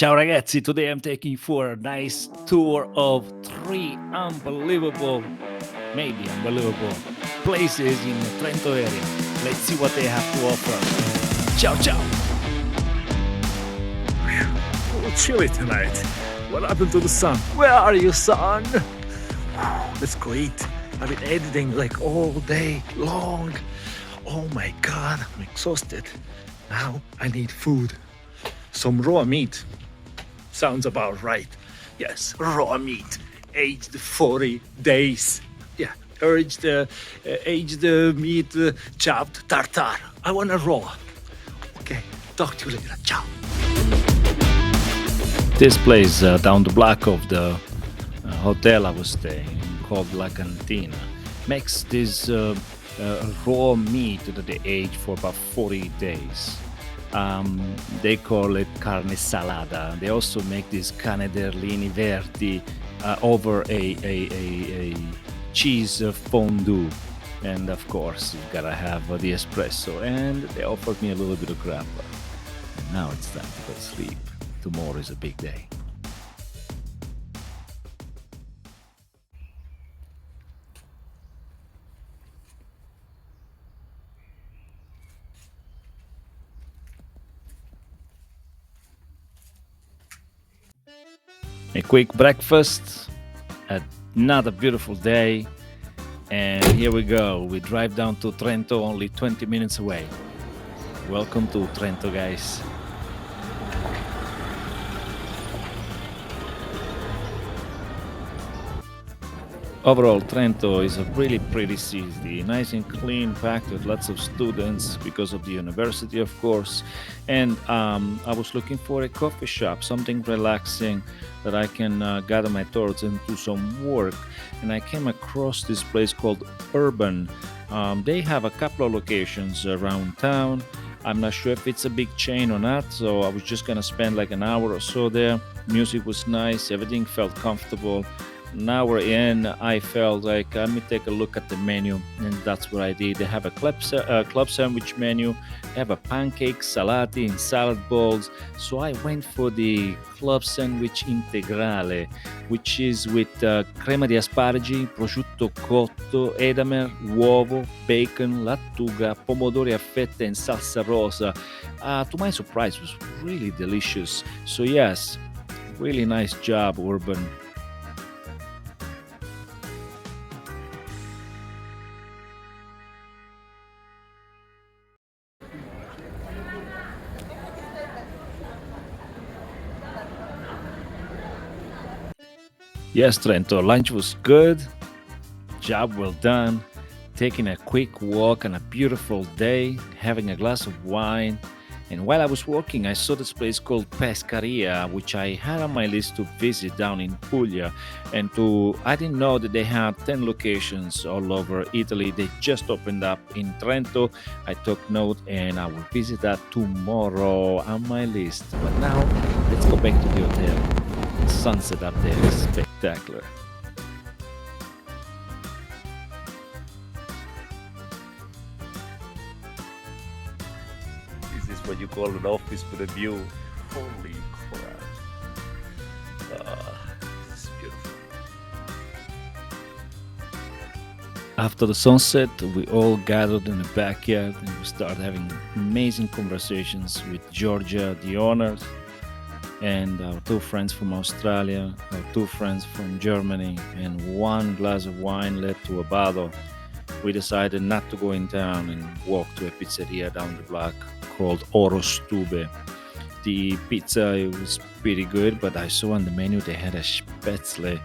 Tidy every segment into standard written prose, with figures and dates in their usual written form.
Ciao ragazzi, today I'm taking you for a nice tour of three unbelievable, maybe unbelievable places in the Trento area. Let's see what they have to offer. Ciao ciao! Oh, chilly tonight. What happened to the sun? Where are you, sun? That's great. I've been editing like all day long. Oh my god, I'm exhausted. Now I need food. Some raw meat. Sounds about right. Yes, raw meat. Aged 40 days. Yeah, aged meat, chopped tartar. I want a raw. Okay, talk to you later. Ciao. This place down the block of the hotel I was staying called La Cantina makes this raw meat that they age for about 40 days. They call it carne salata. They also make this canaderlini verdi over a cheese fondue. And of course, you gotta have the espresso. And they offered me a little bit of grappa. And now it's time to go to sleep. Tomorrow is a big day. A quick breakfast, another beautiful day, and here we go. We drive down to Trento, only 20 minutes away. Welcome to Trento, guys. Overall, Trento is a really pretty city, nice and clean, packed with lots of students because of the university, of course. And I was looking for a coffee shop, something relaxing that I can gather my thoughts and do some work. And I came across this place called Urban. They have a couple of locations around town. I'm not sure if it's a big chain or not, so I was just gonna spend like an hour or so there. Music was nice, everything felt comfortable. Now we're in, I felt like let me take a look at the menu, and that's what I did. They have a club sandwich menu, they have a pancake salati and salad bowls. So I went for the club sandwich integrale, which is with crema di asparagi, prosciutto cotto, edamame, uovo, bacon, lattuga, pomodori a fette and salsa rosa. To my surprise, it was really delicious. So yes, really nice job, Urban. Yes, Trento, lunch was good. Job well done. Taking a quick walk on a beautiful day, having a glass of wine. And while I was walking, I saw this place called Pescaria, which I had on my list to visit down in Puglia. I didn't know that they had 10 locations all over Italy. They just opened up in Trento. I took note and I will visit that tomorrow on my list. But now, let's go back to the hotel. The sunset up there is spectacular. This is what you call an office with a view. Holy crap. This is beautiful. After the sunset, we all gathered in the backyard and we started having amazing conversations with Georgia, the owner, and our two friends from Australia, our two friends from Germany, and one glass of wine led to a bottle. We decided not to go in town and walk to a pizzeria down the block called Oro Stube. The pizza, it was pretty good, but I saw on the menu they had a spätzle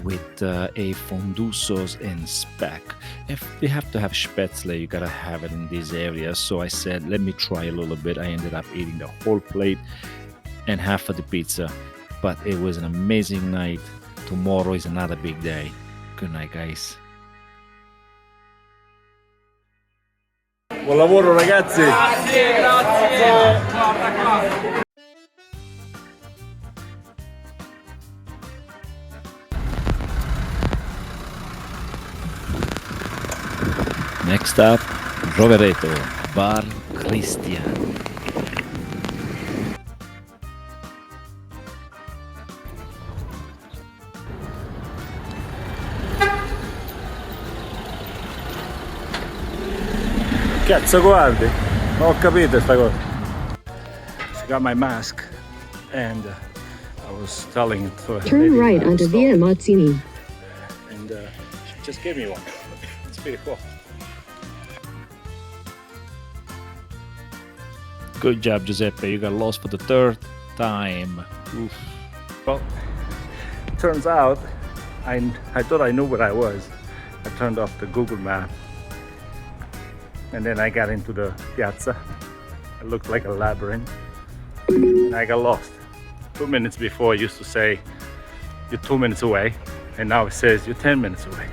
with a fondue sauce and speck. If you have to have spätzle, you gotta have it in this area. So I said, let me try a little bit. I ended up eating the whole plate and half of the pizza, but it was an amazing night. Tomorrow is another big day. Good night, guys. Buon lavoro, ragazzi. Grazie, grazie. Next up, Rovereto, Bar Cristian. Cazzo guardi? Non ho capito sta cosa. I got my mask and I was telling it to a Turn lady right at the onto store, Via Mazzini. and she just gave me one. It's pretty cool. Good job, Giuseppe. You got lost for the third time. Oof. Well, turns out I thought I knew where I was. I turned off the Google map and then I got into the piazza. It looked like a labyrinth and I got lost. 2 minutes before it used to say you're 2 minutes away and now it says you're 10 minutes away.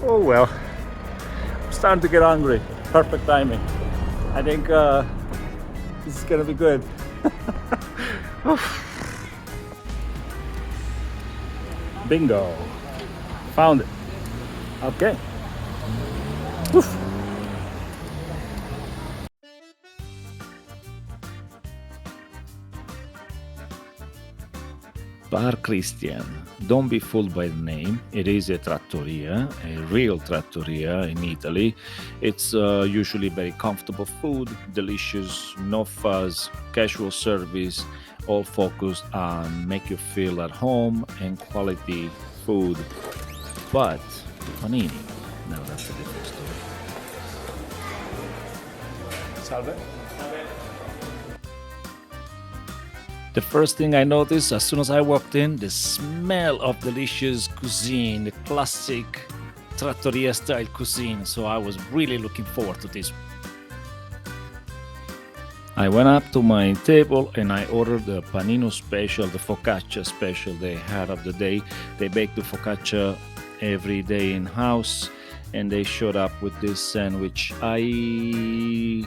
Oh well, I'm starting to get hungry. Perfect timing. I think this is gonna be good. Bingo. Found it. Okay. Oof. Bar Christian. Don't be fooled by the name. It is a trattoria, a real trattoria in Italy. It's usually very comfortable food, delicious, no fuss, casual service, all focused on make you feel at home and quality food. But panini, now that's a different story. Salve. The first thing I noticed as soon as I walked in, the smell of delicious cuisine, the classic trattoria style cuisine. So I was really looking forward to this. I went up to my table and I ordered the panino special, the focaccia special they had of the day. They bake the focaccia every day in house and they showed up with this sandwich. I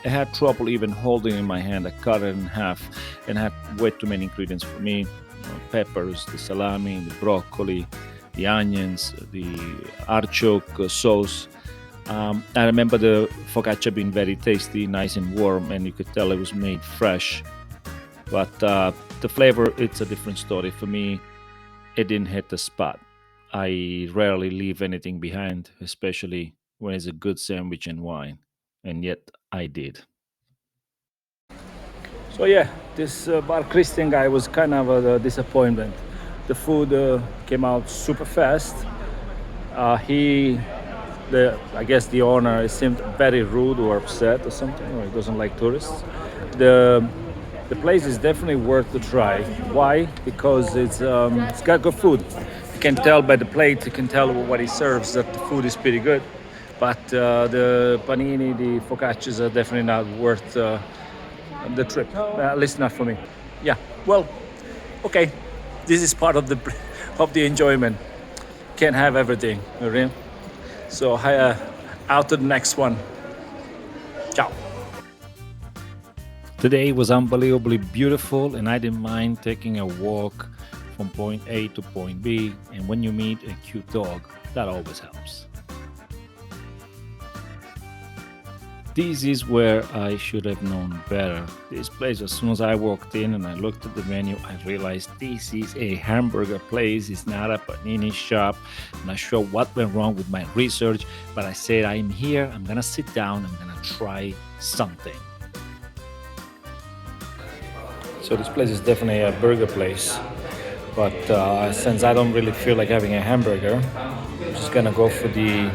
had trouble even holding in my hand. I cut it in half and had way too many ingredients for me. Peppers, the salami, the broccoli, the onions, the artichoke sauce. I remember the focaccia being very tasty, nice and warm, and you could tell it was made fresh. But the flavor, it's a different story. For me, it didn't hit the spot. I rarely leave anything behind, especially when it's a good sandwich and wine. And yet I did. So yeah, this Bar Christian guy was kind of a disappointment. The food came out super fast. I guess the owner seemed very rude or upset or something, or he doesn't like tourists. The place is definitely worth to try. Why? Because it's got good food. You can tell by the plate, you can tell what he serves that the food is pretty good. But the panini, the focaccias are definitely not worth the trip. At least not for me. Yeah. Well, okay. This is part of the enjoyment. Can't have everything, right? So out to the next one. Ciao. Today was unbelievably beautiful, and I didn't mind taking a walk from point A to point B. And when you meet a cute dog, that always helps. This is where I should have known better. This place, as soon as I walked in and I looked at the menu, I realized this is a hamburger place. It's not a panini shop. I'm not sure what went wrong with my research, but I said, I'm here, I'm gonna sit down, I'm gonna try something. So this place is definitely a burger place, but since I don't really feel like having a hamburger, I'm just gonna go for the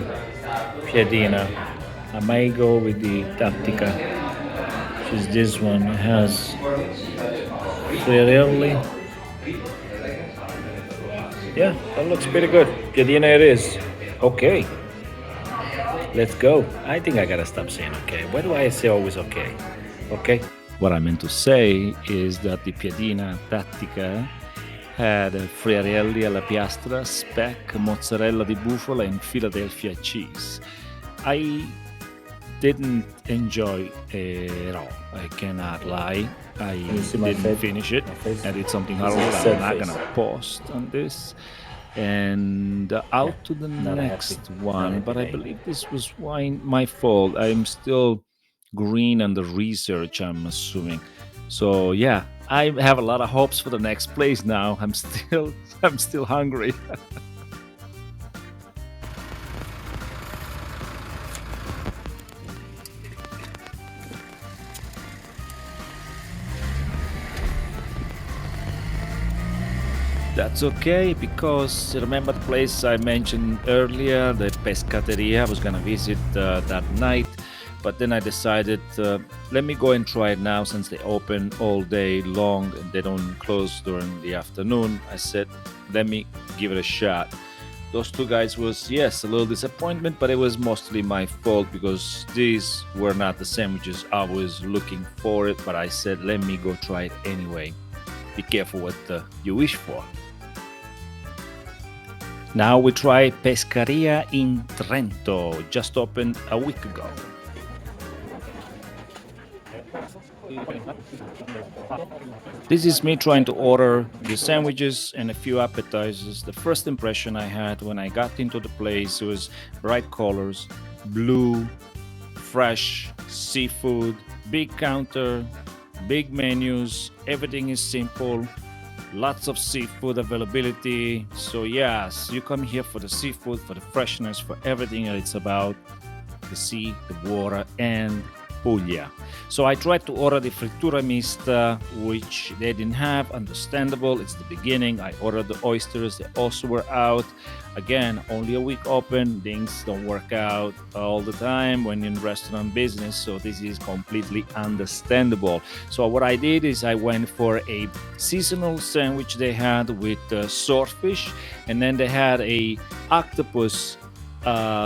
piadina. I might go with the tattica, which is this one. It has friarelli. Yeah, that looks pretty good. Piadina it is. Okay, let's go. I think I gotta stop saying okay. Why do I say always okay? Okay. What I meant to say is that the piadina tattica had friarelli alla piastra, speck, mozzarella di bufala, and Philadelphia cheese. I didn't enjoy it all. I cannot lie. I didn't finish it. I did something horrible. I'm not gonna post on this. And out to the next one. But I believe this was my fault. I'm still green on the research, I'm assuming. So yeah, I have a lot of hopes for the next place now. I'm still hungry. That's okay because remember the place I mentioned earlier, the Pescateria I was gonna visit that night, but then I decided let me go and try it now since they open all day long and they don't close during the afternoon. I said, let me give it a shot. Those two guys was yes a little disappointment, but it was mostly my fault because these were not the sandwiches I was looking for it. But I said, let me go try it anyway. Be careful what you wish for. Now we try Pescaria in Trento, just opened a week ago. This is me trying to order the sandwiches and a few appetizers. The first impression I had when I got into the place was bright colors, blue, fresh, seafood, big counter, big menus, everything is simple, lots of seafood availability. So yes, you come here for the seafood, for the freshness, for everything that it's about the sea, the water, and Puglia. So I tried to order the frittura mista, which they didn't have. Understandable, it's the beginning. I ordered the oysters, they also were out. Again, only a week open. Things don't work out all the time when in restaurant business, so this is completely understandable. So what I did is I went for a seasonal sandwich they had with swordfish, and then they had a octopus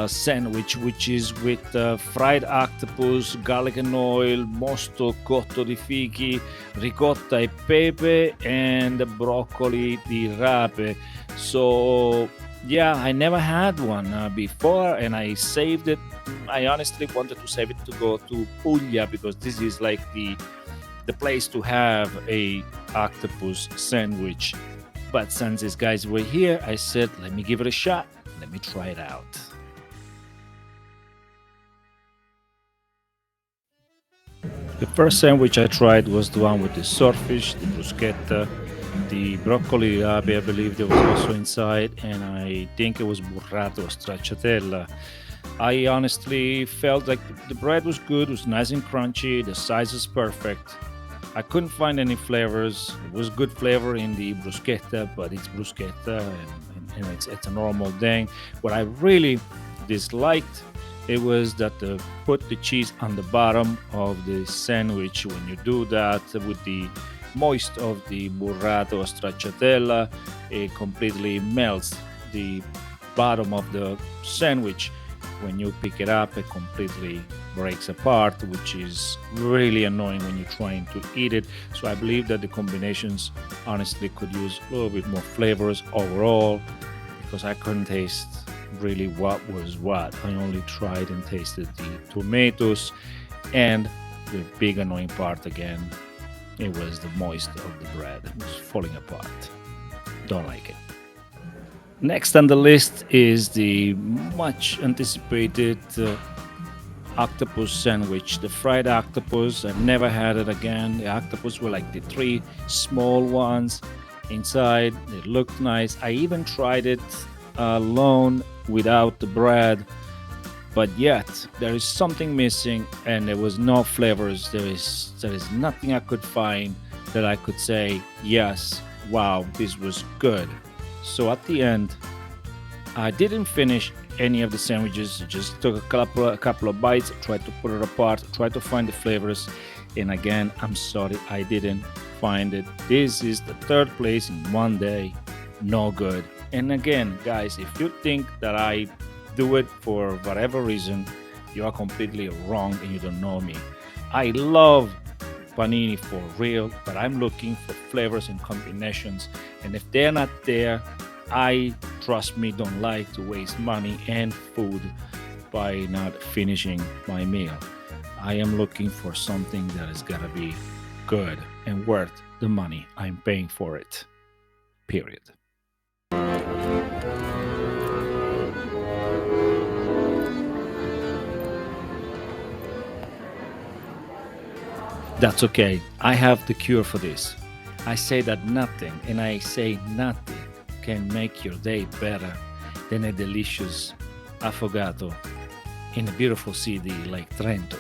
sandwich, which is with fried octopus, garlic and oil, mosto cotto di fichi, ricotta e pepe, and broccoli di rape. So yeah, I never had one before, and I saved it. I honestly wanted to save it to go to Puglia because this is like the place to have a octopus sandwich. But since these guys were here, I said, let me give it a shot. Let me try it out. The first sandwich I tried was the one with the swordfish, the bruschetta, the broccoli rabe, I believe there was also inside, and I think it was burrato or stracciatella. I honestly felt like the bread was good, it was nice and crunchy, the size is perfect. I couldn't find any flavors. It was good flavor in the bruschetta, but it's bruschetta and it's a normal thing. What I really disliked it was that put the cheese on the bottom of the sandwich. When you do that with the moist of the burrato or stracciatella, it completely melts the bottom of the sandwich. When you pick it up, it completely breaks apart, which is really annoying when you're trying to eat it. So I believe that the combinations honestly could use a little bit more flavors overall, because I couldn't taste really what was what. I only tried and tasted the tomatoes, and the big annoying part again, it was the moist of the bread. It was falling apart. Don't like it. Next on the list is the much anticipated octopus sandwich, the fried octopus. I've never had it again. The octopus were like the three small ones inside. It looked nice. I even tried it alone without the bread, but yet there is something missing, and there was no flavors. There is nothing I could find that I could say, yes, wow, this was good. So at the end, I didn't finish any of the sandwiches. I just took a couple of bites, tried to put it apart, tried to find the flavors, and again, I'm sorry, I didn't find it. This is the third place in one day. No good. And again, guys, if you think that I do it for whatever reason, you are completely wrong and you don't know me. I love panini for real, but I'm looking for flavors and combinations, and if they're not there, I, trust me, don't like to waste money and food by not finishing my meal. I am looking for something that is gotta be good and worth the money I'm paying for it. Period. That's okay. I have the cure for this. I say that nothing, and I say nothing, can make your day better than a delicious affogato in a beautiful city like Trento.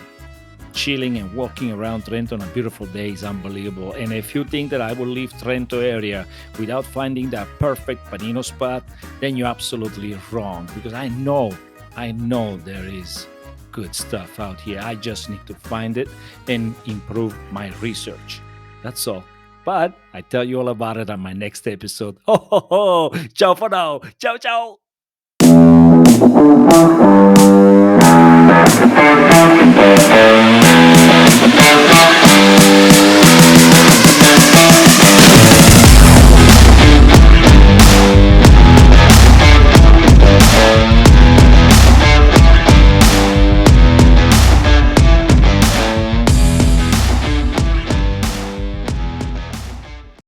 chilling and walking around Trento on a beautiful day is unbelievable. And if you think that I will leave Trento area without finding that perfect panino spot, then you're absolutely wrong, because I know there is good stuff out here. I just need to find it and improve my research. That's all. But I tell you all about it on my next episode. Ho ho ho! Ciao for now. Ciao ciao.